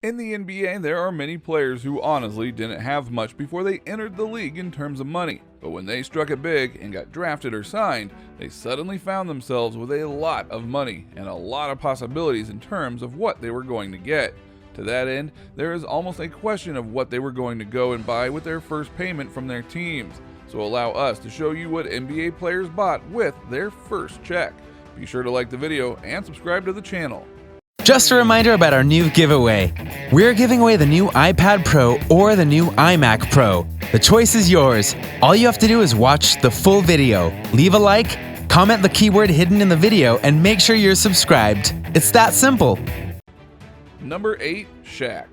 In the NBA, there are many players who honestly didn't have much before they entered the league in terms of money, but when they struck it big and got drafted or signed, they suddenly found themselves with a lot of money and a lot of possibilities in terms of what they were going to get. To that end, there is almost a question of what they were going to go and buy with their first payment from their teams. So allow us to show you what NBA players bought with their first check. Be sure to like the video and subscribe to the channel. Just a reminder about our new giveaway. We're giving away the new iPad Pro or the new iMac Pro. The choice is yours. All you have to do is watch the full video, leave a like, comment the keyword hidden in the video, and make sure you're subscribed. It's that simple. Number 8, Shaq.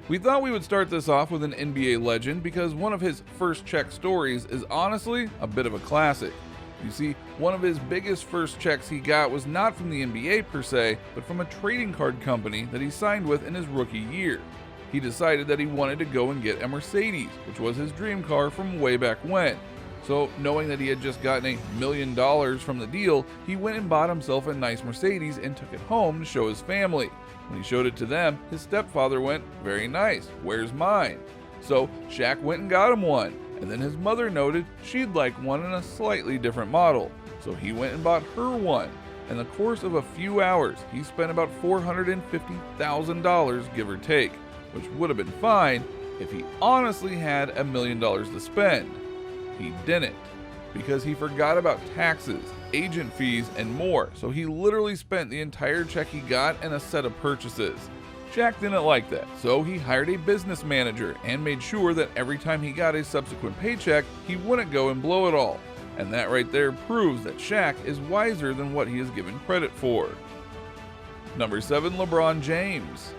We thought we would start this off with an NBA legend because one of his first check stories is honestly a bit of a classic. You see, one of his biggest first checks he got was not from the NBA per se, but from a trading card company that he signed with in his rookie year. He decided that he wanted to go and get a Mercedes, which was his dream car from way back when. So, knowing that he had just gotten $1 million from the deal, he went and bought himself a nice Mercedes and took it home to show his family. When he showed it to them, his stepfather went, "Very nice, where's mine?" So, Shaq went and got him one. And then his mother noted she'd like one in a slightly different model, so he went and bought her one. In the course of a few hours, he spent about $450,000 give or take, which would have been fine if he honestly had $1 million to spend. He didn't, because he forgot about taxes, agent fees, and more, so he literally spent the entire check he got in a set of purchases. Shaq didn't like that, so he hired a business manager and made sure that every time he got a subsequent paycheck, he wouldn't go and blow it all. And that right there proves that Shaq is wiser than what he is given credit for. Number 7, LeBron James.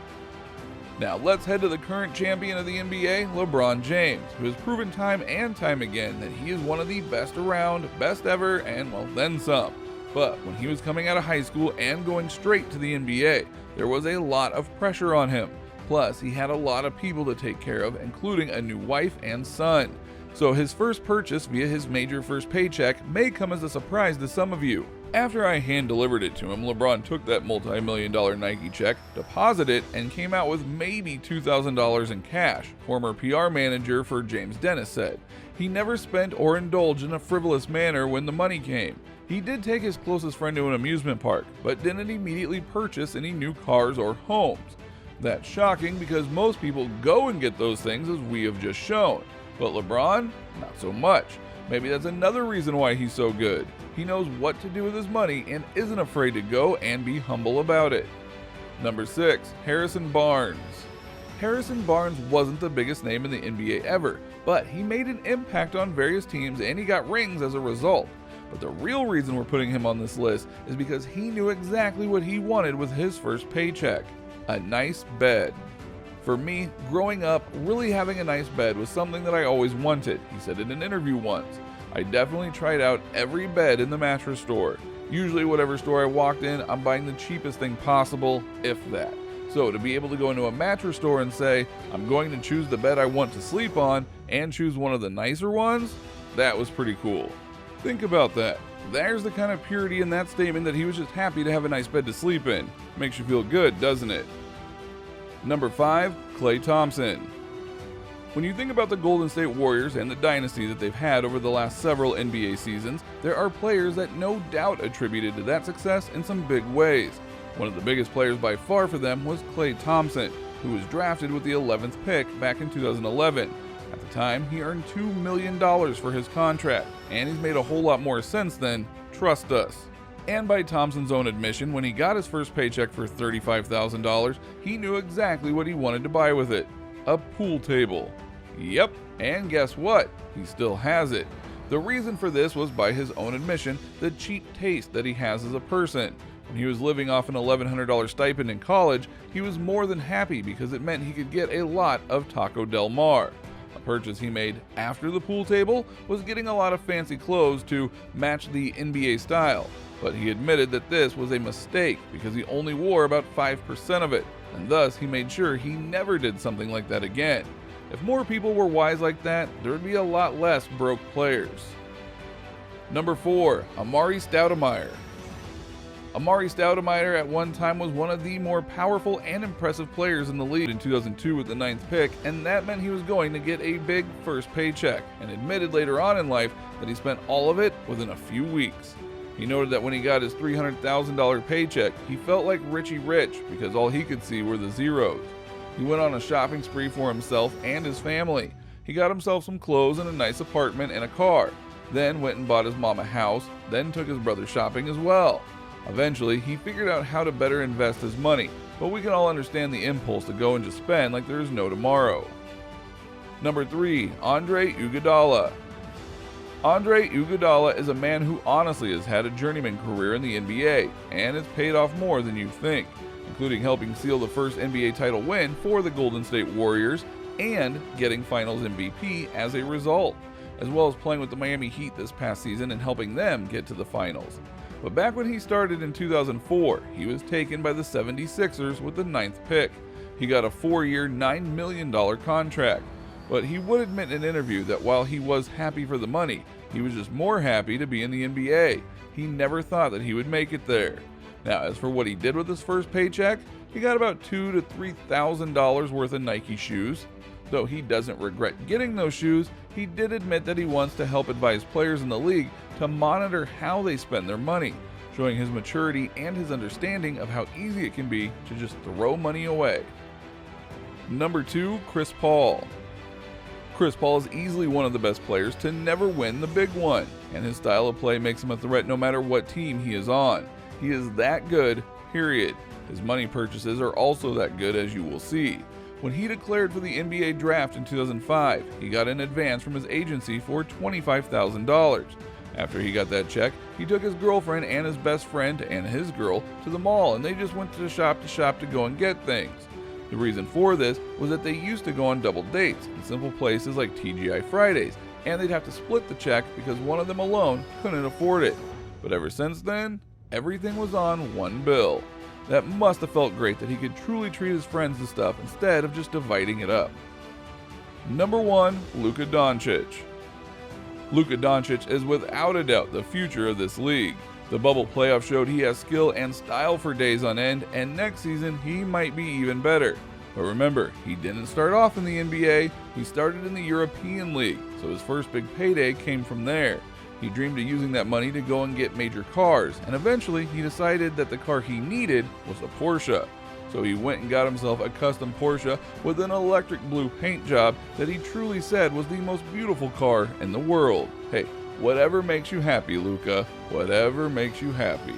Now let's head to the current champion of the NBA, LeBron James, who has proven time and time again that he is one of the best around, best ever, and well, then some. But when he was coming out of high school and going straight to the NBA, there was a lot of pressure on him. Plus, he had a lot of people to take care of, including a new wife and son. So his first purchase via his major first paycheck may come as a surprise to some of you. After I hand-delivered it to him, LeBron took that multi-million-dollar Nike check, deposited it, and came out with maybe $2,000 in cash, former PR manager for James Dennis said. He never spent or indulged in a frivolous manner when the money came. He did take his closest friend to an amusement park, but didn't immediately purchase any new cars or homes. That's shocking because most people go and get those things as we have just shown. But LeBron, not so much. Maybe that's another reason why he's so good. He knows what to do with his money and isn't afraid to go and be humble about it. Number 6, Harrison Barnes. Harrison Barnes wasn't the biggest name in the NBA ever, but he made an impact on various teams and he got rings as a result. But the real reason we're putting him on this list is because he knew exactly what he wanted with his first paycheck: a nice bed. For me, growing up, really having a nice bed was something that I always wanted, he said in an interview once. I definitely tried out every bed in the mattress store. Usually whatever store I walked in, I'm buying the cheapest thing possible, if that. So to be able to go into a mattress store and say, I'm going to choose the bed I want to sleep on and choose one of the nicer ones, that was pretty cool. Think about that. There's the kind of purity in that statement that he was just happy to have a nice bed to sleep in. Makes you feel good, doesn't it? Number 5, Klay Thompson. When you think about the Golden State Warriors and the dynasty that they've had over the last several NBA seasons, there are players that no doubt attributed to that success in some big ways. One of the biggest players by far for them was Klay Thompson, who was drafted with the 11th pick back in 2011. At the time, he earned $2 million for his contract, and he's made a whole lot more since then, trust us. And by Thompson's own admission, when he got his first paycheck for $35,000, he knew exactly what he wanted to buy with it: a pool table. Yep, and guess what? He still has it. The reason for this was, by his own admission, the cheap taste that he has as a person. When he was living off an $1,100 stipend in college, he was more than happy because it meant he could get a lot of Taco Del Mar. A purchase he made after the pool table was getting a lot of fancy clothes to match the NBA style, but he admitted that this was a mistake because he only wore about 5% of it, and thus he made sure he never did something like that again. If more people were wise like that, there would be a lot less broke players. Number 4, Amar'e Stoudemire. Amari Stoudemire at one time was one of the more powerful and impressive players in the league in 2002 with the 9th pick, and that meant he was going to get a big first paycheck, and admitted later on in life that he spent all of it within a few weeks. He noted that when he got his $300,000 paycheck, he felt like Richie Rich because all he could see were the zeros. He went on a shopping spree for himself and his family. He got himself some clothes and a nice apartment and a car, then went and bought his mom a house, then took his brother shopping as well. Eventually, he figured out how to better invest his money, but we can all understand the impulse to go and just spend like there is no tomorrow. Number 3. Andre Iguodala. Andre Iguodala is a man who honestly has had a journeyman career in the NBA, and it's paid off more than you think, including helping seal the first NBA title win for the Golden State Warriors and getting Finals MVP as a result, as well as playing with the Miami Heat this past season and helping them get to the finals. But back when he started in 2004, he was taken by the 76ers with the 9th pick. He got a 4-year, $9 million contract. But he would admit in an interview that while he was happy for the money, he was just more happy to be in the NBA. He never thought that he would make it there. Now, as for what he did with his first paycheck, he got about $2,000 to $3,000 worth of Nike shoes. Though he doesn't regret getting those shoes, he did admit that he wants to help advise players in the league to monitor how they spend their money, showing his maturity and his understanding of how easy it can be to just throw money away. Number 2, Chris Paul. Chris Paul is easily one of the best players to never win the big one, and his style of play makes him a threat no matter what team he is on. He is that good, period. His money purchases are also that good, as you will see. When he declared for the NBA draft in 2005, he got an advance from his agency for $25,000. After he got that check, he took his girlfriend and his best friend and his girl to the mall, and they just went to shop to go and get things. The reason for this was that they used to go on double dates in simple places like TGI Fridays, and they'd have to split the check because one of them alone couldn't afford it. But ever since then, everything was on one bill. That must have felt great that he could truly treat his friends and stuff instead of just dividing it up. Number 1, Luka Doncic. Luka Doncic is without a doubt the future of this league. The bubble playoff showed he has skill and style for days on end, and next season he might be even better. But remember, he didn't start off in the NBA, he started in the European League, so his first big payday came from there. He dreamed of using that money to go and get major cars, and eventually he decided that the car he needed was a Porsche. So he went and got himself a custom Porsche with an electric blue paint job that he truly said was the most beautiful car in the world. Hey, whatever makes you happy, Luka. Whatever makes you happy.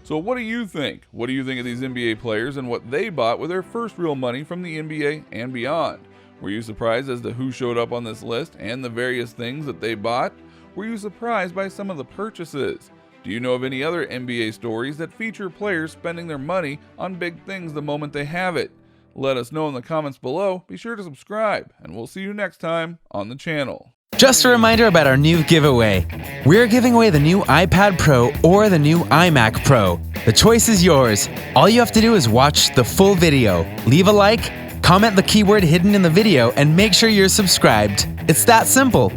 So what do you think? What do you think of these NBA players and what they bought with their first real money from the NBA and beyond? Were you surprised as to who showed up on this list and the various things that they bought? Were you surprised by some of the purchases? Do you know of any other NBA stories that feature players spending their money on big things the moment they have it? Let us know in the comments below. Be sure to subscribe, and we'll see you next time on the channel. Just a reminder about our new giveaway. We're giving away the new iPad Pro or the new iMac Pro. The choice is yours. All you have to do is watch the full video, leave a like, comment the keyword hidden in the video, and make sure you're subscribed. It's that simple.